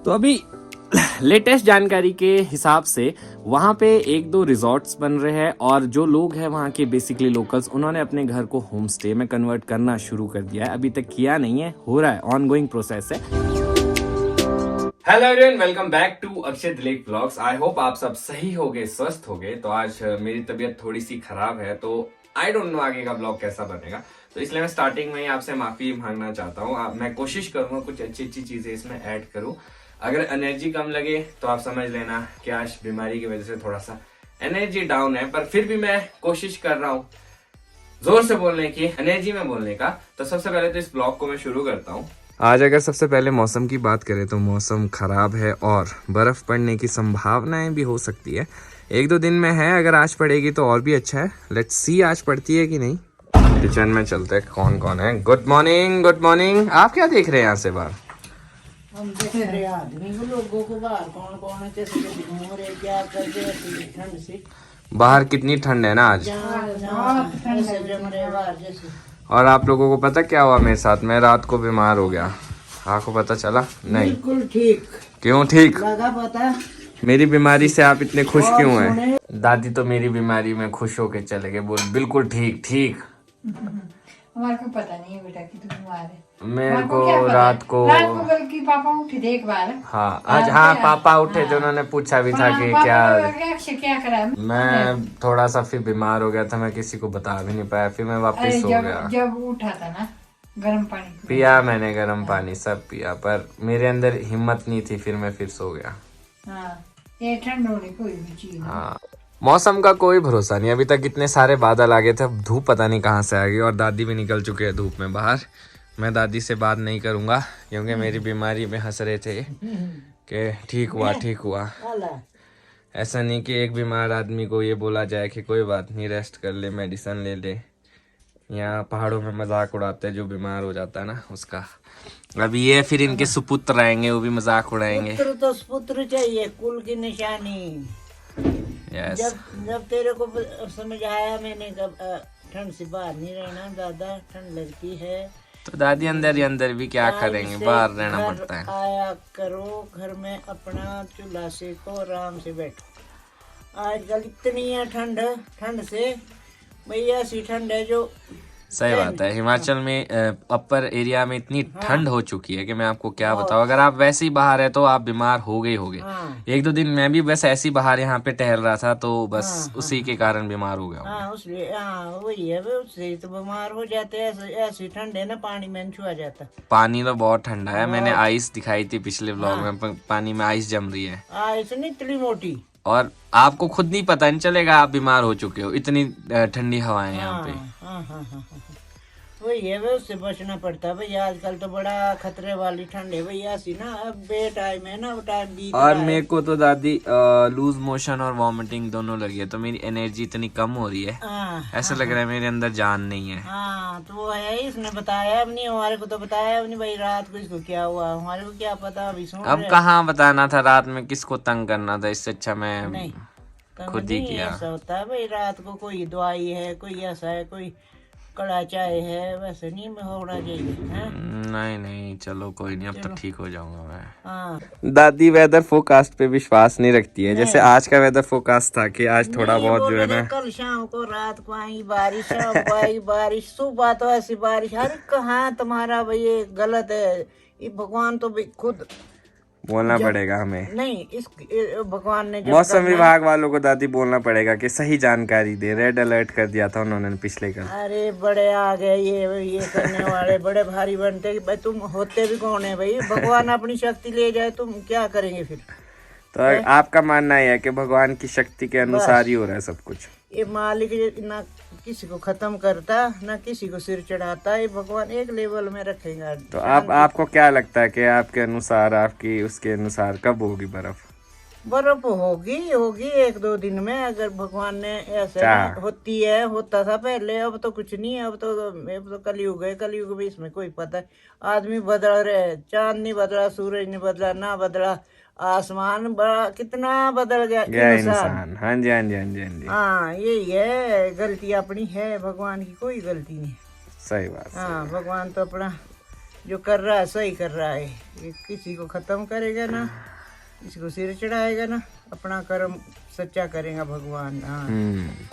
तो अभी लेटेस्ट जानकारी के हिसाब से वहाँ पे एक दो रिजॉर्ट्स बन रहे हैं और जो लोग हैं वहाँ के बेसिकली लोकल्स, उन्होंने अपने घर को होम स्टे में कन्वर्ट करना शुरू कर दिया है। अभी तक किया नहीं है, हो रहा है, ऑनगोइंग प्रोसेस है। Hello everyone, welcome back to Akshay Dilip vlogs. I hope आप सब सही होगे, स्वस्थ होगे। तो आज मेरी तबीयत थोड़ी सी खराब है, तो आई डोंट नो आगे का ब्लॉग कैसा बनेगा, तो इसलिए मैं स्टार्टिंग में ही आपसे माफी मांगना चाहता हूँ। मैं कोशिश करूंगा कुछ अच्छी अच्छी चीजें इसमें ऐड करूँ। अगर एनर्जी कम लगे तो आप समझ लेना कि आज बीमारी की वजह से थोड़ा सा एनर्जी डाउन है, पर फिर भी मैं कोशिश कर रहा हूँ जोर से बोलने की, एनर्जी में बोलने का। तो सबसे पहले तो इस ब्लॉग को मैं शुरू करता हूँ। आज अगर सबसे पहले मौसम की बात करें तो मौसम खराब है और बर्फ पड़ने की संभावनाएं भी हो सकती है। एक दो दिन में है, अगर आज पड़ेगी तो और भी अच्छा है। लेट्स सी आज पड़ती है कि नहीं। किचन में चलते हैं, कौन कौन है। Good morning, good morning. आप क्या देख रहे हैं यहाँ से बाहर? हम देख रहे आदमी को, लोगों को बाहर कौन कौन है, कैसे घूम रहे, क्या कर रहे ठंड से। बाहर कितनी ठंड है ना आज। ऐसे जम रहे बाहर जैसे। और आप लोगों को पता क्या हुआ मेरे साथ? मैं रात को बीमार हो गया। आपको पता चला? नहीं। बिल्कुल ठीक। क्यों ठीक लगा पता? मेरी बीमारी से आप इतने खुश क्यों हैं? दादी तो मेरी बीमारी में खुश होके चले गए, बोल बिल्कुल ठीक ठीक। हमारे को पता नहीं है बेटा कि तू बीमार है। मेरे को रात को बल्कि पापा उठे थे एक बार। हाँ आज, हाँ पापा उठे थे, उन्होंने पूछा भी था कि क्या करा। मैं थोड़ा सा फिर बीमार हो गया था, मैं किसी को बता भी नहीं पाया। फिर मैं वापस सो गया। जब उठा था ना, गर्म पानी पिया मैंने, गर्म पानी सब पिया, पर मेरे अंदर हिम्मत नहीं थी, फिर मैं फिर सो गया। हाँ, ये ठंड होने कोई भी चीज। हाँ, मौसम का कोई भरोसा नहीं। अभी तक इतने सारे बादल आ गए थे, अब धूप पता नहीं कहाँ से आ गई। और दादी भी निकल चुके हैं धूप में बाहर। मैं दादी से बात नहीं करूंगा क्योंकि मेरी बीमारी में हंस रहे थे कि ठीक हुआ ठीक हुआ। ऐसा नहीं कि एक बीमार आदमी को ये बोला जाए कि कोई बात नहीं, रेस्ट कर ले, मेडिसिन ले ले। यहाँ पहाड़ों में मजाक उड़ाते हैं जो बीमार हो जाता है ना उसका। अभी ये फिर इनके सुपुत्र आएंगे, वो भी मजाक उड़ाएंगे। पुत्र तो पुत्र चाहिए, कुल की निशानी। यस। जब तेरे को समझ आया, मैंने कब ठंड से बाहर नहीं रहना दादा, ठंड लगती है। तो दादी अंदर ही अंदर भी क्या करेंगे, बाहर रहना पड़ता है। आया करो घर में, अपना चूल्हा सेको, आराम से बैठो। आजकल इतनी है ठंड, ठंड से भैया ऐसी ठंड है जो सही बात है। हिमाचल में अपर एरिया में इतनी ठंड हो चुकी है कि मैं आपको क्या बताऊं। अगर आप वैसे ही बाहर है तो आप बीमार हो गए होगे। एक दो दिन मैं भी बस ऐसे ही बाहर यहाँ पे टहल रहा था, तो बस उसी के कारण बीमार हो गया। हाँ उसलिए, हाँ वही है, उससे तो बीमार हो जाते हैं। ऐसी ठंड है ना, पानी में छुआ जाता। पानी तो बहुत ठंडा है। मैंने आइस दिखाई थी पिछले व्लॉग में, पानी में आइस जम रही है। आइस नहीं, इतनी मोटी। और आपको खुद नहीं पता नहीं चलेगा आप बीमार हो चुके हो, इतनी ठंडी हवाएं यहाँ पे। हाँ वही है, उससे बचना पड़ता है भाई। आजकल तो बड़ा खतरे वाली ठंड है भैया ऐसी ना। अब बे टाइम है ना, टाइम बीत और मेरे को तो दादी लूज मोशन और वॉमिटिंग दोनों लगी है, तो मेरी एनर्जी इतनी कम हो रही है, ऐसा लग रहा है मेरे अंदर जान नहीं है। हाँ तो वो है, इसने बताया अब नहीं, हमारे को तो बताया अब नहीं भाई रात को इसको क्या हुआ, हमारे को क्या पता। अभी सुन अब कहाँ बताना था, रात में किसको तंग करना था, इससे अच्छा मैं नहीं खुद ही किया। ऐसा होता है भाई, रात को कोई दवाई है, कोई ऐसा है, कोई कड़ा चाय है, वैसे नहीं होना चाहिए। नहीं चलो कोई नहीं, अब तो ठीक हो जाऊंगा मैं। हाँ दादी वेदर फोरकास्ट पे विश्वास नहीं रखती है। जैसे आज का वेदर फोरकास्ट था कि आज थोड़ा बहुत जो है ना, कल शाम को रात को आई बारिश, शाम को आई बारिश, सुबह तो ऐसी बारिश। अरे कहाँ तुम्हारा भाई ये गलत है, ये भगवान तो खुद बोलना पड़ेगा हमें। नहीं, इस भगवान ने मौसम विभाग वालों को दादी बोलना पड़ेगा कि सही जानकारी दे। रेड अलर्ट कर दिया था उन्होंने पिछले कल। अरे बड़े आ गए ये करने वाले, बड़े भारी बनते। भाई तुम होते भी कौन है भाई? भगवान अपनी शक्ति ले जाए, तुम क्या करेंगे फिर? तो आपका मानना है कि भगवान की शक्ति के अनुसार ही हो रहा है सब कुछ। ये मालिक ना किसी को खत्म करता, ना किसी को सिर चढ़ाता, ये भगवान एक लेवल में रखेगा। तो आपको क्या लगता है कि आपके अनुसार, आपकी उसके अनुसार कब होगी बर्फ? बर्फ होगी एक दो दिन में, अगर भगवान ने ऐसा होती है। होता था पहले, अब तो कुछ नहीं है। अब तो कलयुग है, कलयुग भी इसमें कोई पता है। आदमी बदल रहे, चांद नहीं बदला, सूरज नहीं बदला, ना बदला आसमान, बड़ा कितना बदल गया इंसान। हाँ जी हाँ जी हाँ जी हाँ जी। हाँ यही है, गलती अपनी है, भगवान की कोई गलती नहीं। सही बात। हाँ भगवान तो अपना जो कर रहा है सही कर रहा है। ये किसी को खत्म करेगा ना, किसी को सिर चढ़ाएगा ना, अपना कर्म सच्चा करेगा भगवान। हाँ,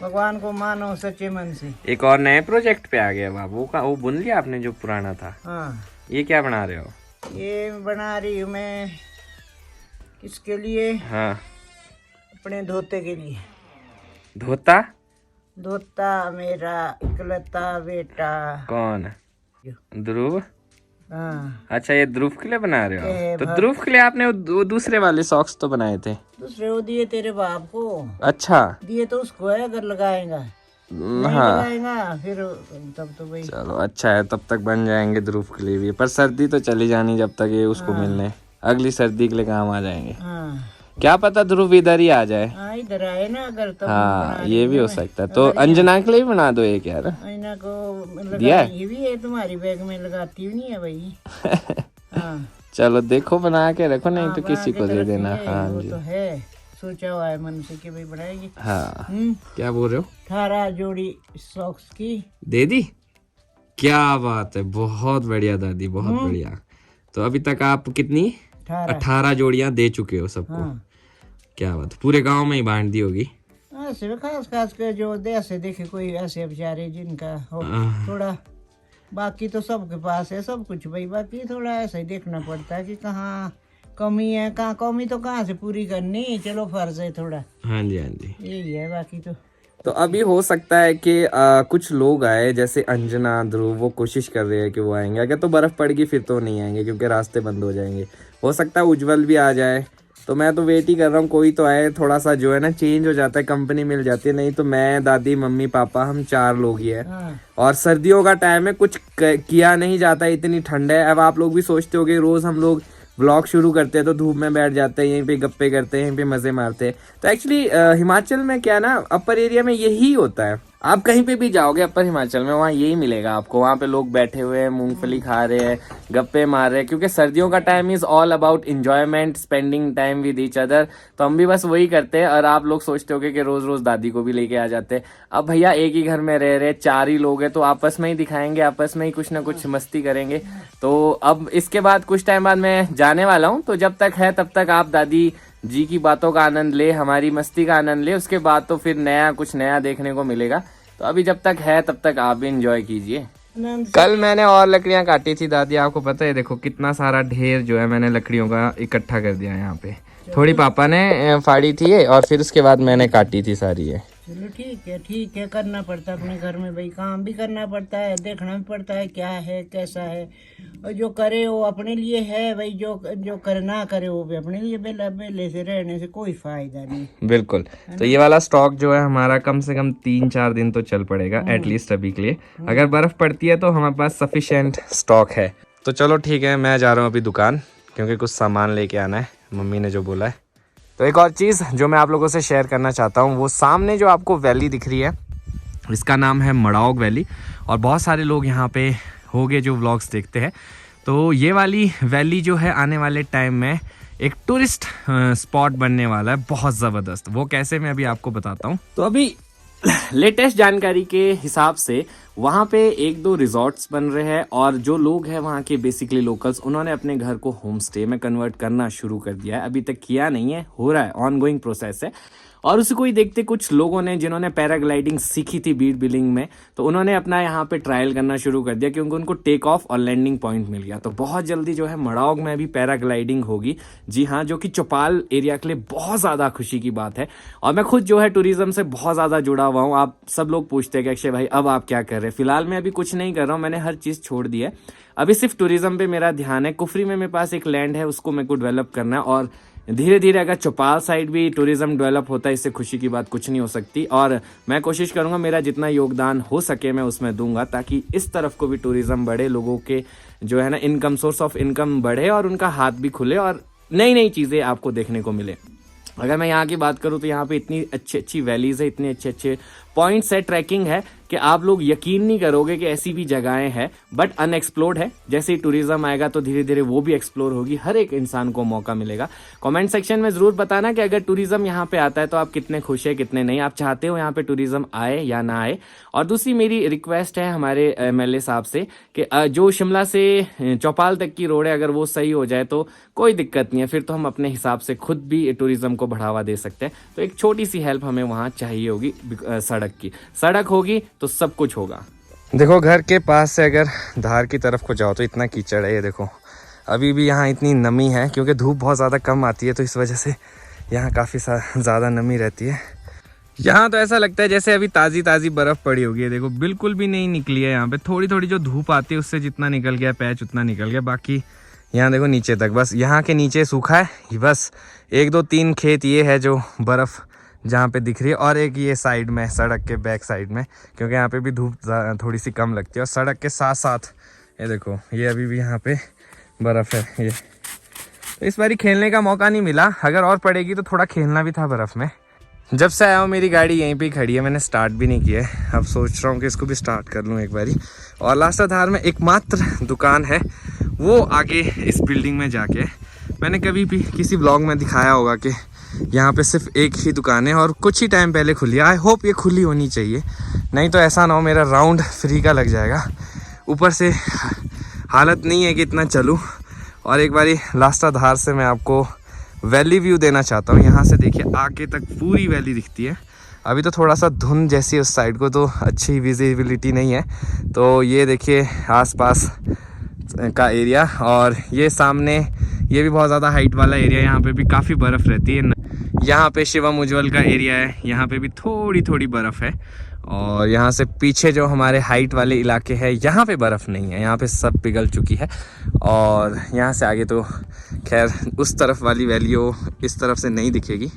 भगवान को मानो सच्चे मन से। एक और नए प्रोजेक्ट पे आ गया बाबू का, वो बुन लिया आपने जो पुराना था? हाँ, ये क्या बना रहे हो? ये बना रही हूँ मैं किसके लिए? हाँ, अपने धोते के लिए। धोता? धोता मेरा इकलौता बेटा। कौन? ध्रुव? हाँ, अच्छा, ये ध्रुव के लिए बना रहे हो? तो हाँ। ध्रुव के लिए आपने वो दूसरे वाले सॉक्स तो बनाए थे। दूसरे वो दिए तेरे बाप को। अच्छा। दिए तो उसको है, अगर लगाएगा नहीं हाँ, लगाएगा फिर तब तो भाई। चलो अच्छा है, तब तक बन जाएंगे ध्रुव के लिए भी। पर सर्दी तो चली जानी जब तक ये उसको मिलने, अगली सर्दी के लिए काम आ जाएंगे। हाँ, क्या पता ध्रुव इधर ही आ जाए। हाँ, इधर आए ना अगर तब हाँ, बना ये भी देंगे हो भाई। सकता है। तो अंजना के लिए भी बना दो एक यार। आईना को दिया है? लगाई भी है, तुम्हारी बैग में लगाती भी नहीं है भाई। हाँ, चलो देखो, बना के रखो, नहीं हाँ, तो बना किसी के को तो दे देना। रखेंगे, हाँ वो जी। तो है, सोचा हुआ है मन से कि भाई बनाएंगे। हाँ, क्या बोल रहे हो? 18 जोड़ी सॉक्स की दे दी? क्या बात है, बहुत बढ़िया दादी, बहुत बढ़िया। तो अभी तक आप कितनी? 18 जोड़ियां दे चुके हो सबको। हाँ, क्या बात, पूरे गांव में ही बांट दी होगी। ऐसे खास खास के जो ऐसे देखे कोई ऐसे बेचारे जिनका हो थोड़ा, बाकी तो सबके पास है सब कुछ भाई। बाकी थोड़ा ऐसा ही देखना पड़ता है कि कहाँ कमी है, कहाँ कमी तो कहाँ से पूरी करनी। चलो फर्ज है थोड़ा, हाँ जी, हाँ जी। यही है, बाकी तो अभी हो सकता है कि कुछ लोग आए, जैसे अंजना, ध्रुव, वो कोशिश कर रहे हैं कि वो आएंगे। अगर तो बर्फ पड़ेगी फिर तो नहीं आएंगे, क्योंकि रास्ते बंद हो जाएंगे। हो सकता है उज्जवल भी आ जाए, तो मैं तो वेट ही कर रहा हूँ कोई तो आए। थोड़ा सा जो है ना चेंज हो जाता है, कंपनी मिल जाती है। नहीं तो मैं, दादी, मम्मी, पापा, हम 4 लोग ही है। हाँ, और सर्दियों का टाइम है, कुछ किया नहीं जाता, इतनी ठंड है। अब आप लोग भी सोचते हो कि रोज हम लोग व्लॉग शुरू करते हैं तो धूप में बैठ जाते हैं, यहीं पे गप्पे करते हैं, यहीं पे मजे मारते हैं। तो एक्चुअली हिमाचल में क्या ना, अपर एरिया में यही होता है। आप कहीं पे भी जाओगे अपर हिमाचल में, वहाँ यही मिलेगा आपको। वहाँ पे लोग बैठे हुए हैं, मूंगफली खा रहे हैं, गप्पे मार रहे हैं, क्योंकि सर्दियों का time is all about enjoyment, spending time with each other. तो हम भी बस वही करते हैं। और आप लोग सोचते होगे कि रोज रोज दादी को भी लेके आ जाते हैं। अब भैया एक ही घर में रह रहे, 4 ही लोग हैं, तो आपस में ही दिखाएंगे, आपस में ही कुछ ना कुछ मस्ती करेंगे। तो अब इसके बाद कुछ टाइम बाद मैं जाने वाला हूँ, तो जब तक है तब तक आप दादी जी की बातों का आनंद ले, हमारी मस्ती का आनंद ले। उसके बाद तो फिर कुछ नया देखने को मिलेगा। तो अभी जब तक है तब तक आप भी इंजॉय कीजिए। कल मैंने और लकड़ियां काटी थी दादी, आपको पता है। देखो कितना सारा ढेर जो है मैंने लकड़ियों का इकट्ठा कर दिया यहाँ पे। थोड़ी पापा ने फाड़ी थी और फिर उसके बाद मैंने काटी थी सारी है। चलो ठीक है, करना पड़ता है अपने घर में भाई, काम भी करना पड़ता है, देखना भी पड़ता है क्या है कैसा है। और जो करे वो अपने लिए है भाई, जो करना करे वो भी अपने लिए। बेले से रहने से कोई फायदा नहीं। बिल्कुल। तो ये वाला स्टॉक जो है हमारा कम से कम 3-4 दिन तो चल पड़ेगा एटलीस्ट अभी के लिए। अगर बर्फ पड़ती है तो हमारे पास सफिशिएंट स्टॉक है। तो चलो ठीक है, मैं जा रहा हूँ अभी दुकान, क्योंकि कुछ सामान लेके आना है, मम्मी ने जो बोला है। तो एक और चीज़ जो मैं आप लोगों से शेयर करना चाहता हूँ, वो सामने जो आपको वैली दिख रही है, इसका नाम है मड़ाओग वैली। और बहुत सारे लोग यहाँ पे होंगे जो व्लॉग्स देखते हैं। तो ये वाली वैली जो है आने वाले टाइम में एक टूरिस्ट स्पॉट बनने वाला है, बहुत ज़बरदस्त। वो कैसे, मैं अभी आपको बताता हूँ। तो अभी लेटेस्ट जानकारी के हिसाब से वहाँ पे 1-2 रिजॉर्ट्स बन रहे हैं, और जो लोग हैं वहाँ के बेसिकली लोकल्स, उन्होंने अपने घर को होम स्टे में कन्वर्ट करना शुरू कर दिया है। अभी तक किया नहीं है, हो रहा है, ऑनगोइंग प्रोसेस है। और उसी को ही देखते कुछ लोगों ने, जिन्होंने पैराग्लाइडिंग सीखी थी बीड बिलिंग में, तो उन्होंने अपना यहाँ पे ट्रायल करना शुरू कर दिया, क्योंकि उनको टेक ऑफ और लैंडिंग पॉइंट मिल गया। तो बहुत जल्दी जो है मड़ाओग में भी पैराग्लाइडिंग होगी। जी हाँ, जो कि चौपाल एरिया के लिए बहुत ज़्यादा खुशी की बात है। और मैं खुद जो है टूरिज्म से बहुत ज़्यादा जुड़ा हुआ हूँ। आप सब लोग पूछते हैं कि अक्षय भाई अब आप क्या कर रहे हैं। फिलहाल मैं अभी कुछ नहीं कर रहा हूँ, मैंने हर चीज़ छोड़ दी है। अभी सिर्फ टूरिज्म पे मेरा ध्यान है। कुफरी में मेरे पास एक लैंड है, उसको मेरे को डेवलप करना है। और धीरे धीरे अगर चौपाल साइड भी टूरिज्म डेवलप होता है, इससे खुशी की बात कुछ नहीं हो सकती। और मैं कोशिश करूंगा मेरा जितना योगदान हो सके मैं उसमें दूंगा, ताकि इस तरफ को भी टूरिज्म बढ़े, लोगों के जो है ना इनकम, सोर्स ऑफ इनकम बढ़े, और उनका हाथ भी खुले और नई नई चीज़ें आपको देखने को मिले। अगर मैं यहाँ की बात करूँ तो यहाँ पे इतनी अच्छी अच्छी वैलीज है, इतने अच्छे अच्छे पॉइंट्स है, ट्रैकिंग है, कि आप लोग यकीन नहीं करोगे कि ऐसी भी जगहें हैं बट अनएक्सप्लोर्ड है। जैसे ही टूरिज्म आएगा तो धीरे धीरे वो भी एक्सप्लोर होगी, हर एक इंसान को मौका मिलेगा। कमेंट सेक्शन में जरूर बताना कि अगर टूरिज्म यहाँ पे आता है तो आप कितने खुश है कितने नहीं, आप चाहते हो यहाँ पे टूरिज्म आए या ना आए। और दूसरी मेरी रिक्वेस्ट है हमारे MLA साहब से कि जो शिमला से चौपाल तक की रोड है अगर वो सही हो जाए तो कोई दिक्कत नहीं है, फिर तो हम अपने हिसाब से खुद भी टूरिज्म को बढ़ावा दे सकते हैं। तो एक छोटी सी हेल्प हमें वहाँ चाहिए होगी सड़क की। सड़क होगी तो सब कुछ होगा। देखो घर के पास से अगर धार की तरफ को जाओ तो इतना कीचड़ है, ये देखो अभी भी यहाँ इतनी नमी है क्योंकि धूप बहुत ज़्यादा कम आती है तो इस वजह से यहाँ काफ़ी ज़्यादा नमी रहती है। यहाँ तो ऐसा लगता है जैसे अभी ताज़ी ताज़ी बर्फ़ पड़ी होगी। देखो बिल्कुल भी नहीं निकली है यहाँ पे, थोड़ी थोड़ी जो धूप आती है उससे जितना निकल गया पैच उतना निकल गया, बाकी यहाँ देखो नीचे तक बस, यहाँ के नीचे सूखा है बस। 1 2 3 खेत ये है जो बर्फ़ जहाँ पे दिख रही है, और एक ये साइड में सड़क के बैक साइड में, क्योंकि यहाँ पे भी धूप थोड़ी सी कम लगती है। और सड़क के साथ साथ ये देखो ये अभी भी यहाँ पे बर्फ़ है ये। तो इस बारी खेलने का मौका नहीं मिला, अगर और पड़ेगी तो थोड़ा खेलना भी था बर्फ़ में। जब से आया हूँ मेरी गाड़ी यहीं पे खड़ी है, मैंने स्टार्ट भी नहीं किया है। अब सोच रहा हूँ कि इसको भी स्टार्ट कर लूँ एक बारी। और लास्टा धार में एकमात्र दुकान है वो आगे इस बिल्डिंग में जाके, मैंने कभी भी किसी ब्लॉग में दिखाया होगा कि यहाँ पे सिर्फ एक ही दुकान है और कुछ ही टाइम पहले खुली है। आई होप ये खुली होनी चाहिए, नहीं तो ऐसा ना हो मेरा राउंड फ्री का लग जाएगा। ऊपर से हालत नहीं है कि इतना चलूँ। और एक बारी लास्टा धार से मैं आपको वैली व्यू देना चाहता हूँ। यहाँ से देखिए आगे तक पूरी वैली दिखती है। अभी तो थोड़ा सा धुंध जैसी उस साइड को तो अच्छी विजिबिलिटी नहीं है। तो ये देखिए आसपास का एरिया, और ये सामने ये भी बहुत ज़्यादा हाइट वाला एरिया, यहाँ पे भी काफ़ी बर्फ़ रहती है। यहाँ पे शिवम उज्ज्वल का एरिया है, यहाँ पे भी थोड़ी थोड़ी बर्फ़ है। और यहाँ से पीछे जो हमारे हाइट वाले इलाके हैं यहाँ पे बर्फ़ नहीं है, यहाँ पे सब पिघल चुकी है। और यहाँ से आगे तो खैर उस तरफ वाली वैलियो इस तरफ से नहीं दिखेगी।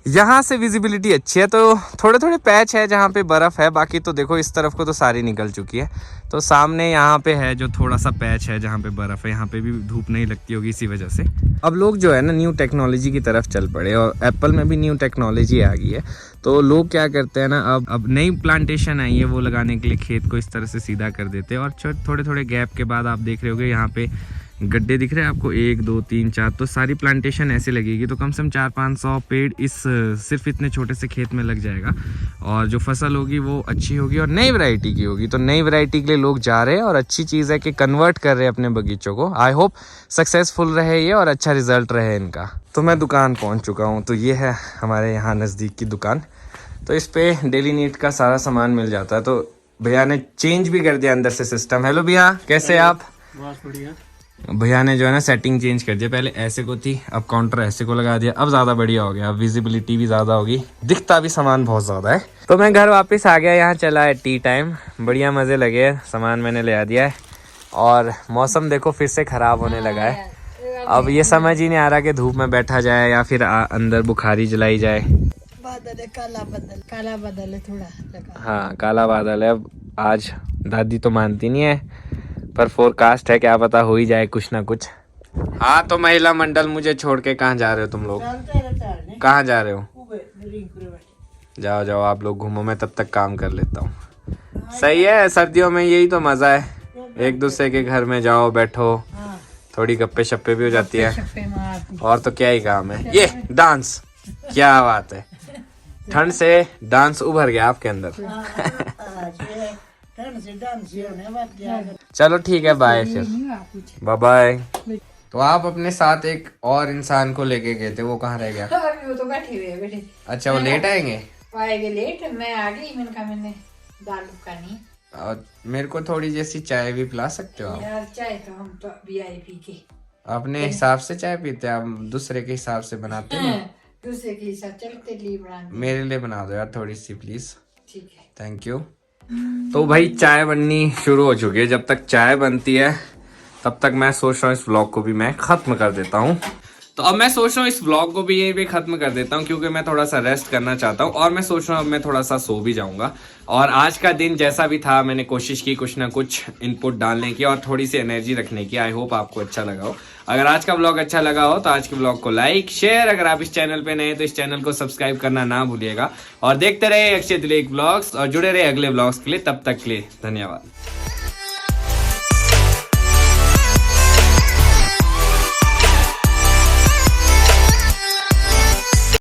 यहाँ से विजिबिलिटी अच्छी है, तो थोड़े थोड़े पैच है जहाँ पे बर्फ़ है, बाकी तो देखो इस तरफ को तो सारी निकल चुकी है। तो सामने यहाँ पे है जो थोड़ा सा पैच है जहाँ पे बर्फ़ है, यहाँ पे भी धूप नहीं लगती होगी इसी वजह से। अब लोग जो है ना न्यू टेक्नोलॉजी की तरफ चल पड़े, और एप्पल में भी न्यू टेक्नोलॉजी आ गई है। तो लोग क्या करते हैं ना, अब नई प्लांटेशन आई है वो लगाने के लिए खेत को इस तरह से सीधा कर देते हैं। और थोड़े थोड़े गैप के बाद आप देख रहे होगे यहाँ पे गड्ढे दिख रहे हैं आपको, 1 2 3 4, तो सारी प्लांटेशन ऐसे लगेगी। तो कम से कम 400-500 पेड़ इस सिर्फ इतने छोटे से खेत में लग जाएगा, और जो फसल होगी वो अच्छी होगी और नई वैरायटी की होगी। तो नई वैरायटी के लिए लोग जा रहे हैं, और अच्छी चीज़ है कि कन्वर्ट कर रहे हैं अपने बगीचों को। आई होप सक्सेसफुल रहे ये और अच्छा रिजल्ट रहे इनका। तो मैं दुकान पहुँच चुका हूँ, तो ये है हमारे यहाँ नज़दीक की दुकान। तो इस पर डेली नीड का सारा सामान मिल जाता है। तो भैया ने चेंज भी कर दिया अंदर से सिस्टम। हेलो भैया, कैसे आप? बहुत बढ़िया। भैया ने जो है ना सेटिंग चेंज कर दिया, पहले ऐसे को थी, अब काउंटर ऐसे को लगा दिया, अब ज़्यादा बढ़िया हो गया, अब विजिबिलिटी भी ज़्यादा होगी, दिखता भी सामान बहुत ज़्यादा है। तो मैं घर वापस आ गया, यहाँ चला है टी टाइम, बढ़िया मज़े लगे, सामान मैंने ले आ दिया है। और मौसम देखो फिर से ख़राब होने लगा है। अब ये समझ ही नहीं आ रहा कि धूप में बैठा जाए या फिर अंदर बुखारी जलाई जाए। बादल है, काला बादल है थोड़ा लगा। हाँ काला बादल है। अब आज दादी तो मानती नहीं है, पर फोरकास्ट है, क्या पता हो ही जाए कुछ ना कुछ। हाँ तो महिला मंडल, मुझे छोड़ के कहाँ जा रहे हो तुम लोग? कहाँ जा रहे हो? जाओ जाओ आप लोग घूमो, मैं तब तक काम कर लेता हूँ। सही है, सर्दियों में यही तो मजा है, एक दूसरे के घर में जाओ बैठो, थोड़ी गप्पे शप्पे भी हो जाती है, और तो क्या ही काम है। ये डांस, क्या बात है, ठंड से डांस उभर गया आपके अंदर। चलो ठीक है, बाय फिर, बाय बाय। तो आप अपने साथ एक और इंसान को लेके गए थे, वो कहाँ रह गया? वो तो बैठे हुए बेटे। अच्छा वो लेट आएंगे? आएंगे लेट, मैं आ गई, मैंने दाल पकानी। और मेरे को थोड़ी जैसी चाय भी पिला सकते हो आप? यार चाय तो हम तो VIP के अपने हिसाब से चाय पीते हैं, आप दूसरे के हिसाब से बनाते हो? दूसरे के हिसाब चलते लिए बना। मेरे लिए बना दो यार थोड़ी सी प्लीज। ठीक है, थैंक यू। तो भाई चाय बननी शुरू हो चुकी है, जब तक चाय बनती है तब तक मैं सोच रहा हूँ इस व्लॉग को भी मैं खत्म कर देता हूँ। तो अब मैं सोच रहा हूँ इस व्लॉग को भी यहीं पे खत्म कर देता हूँ, क्योंकि मैं थोड़ा सा रेस्ट करना चाहता हूँ और मैं सोच रहा हूँ अब मैं थोड़ा सा सो भी जाऊंगा। और आज का दिन जैसा भी था, मैंने कोशिश की कुछ ना कुछ इनपुट डालने की और थोड़ी सी एनर्जी रखने की। आई होप आपको अच्छा लगा हो। अगर आज का व्लॉग अच्छा लगा हो तो आज के व्लॉग को लाइक शेयर, अगर आप इस चैनल पे नए हैं तो इस चैनल को सब्सक्राइब करना ना भूलिएगा और देखते रहे अक्षय तिलेक व्लॉग्स और जुड़े रहे अगले व्लॉग्स के लिए। तब तक के लिए धन्यवाद।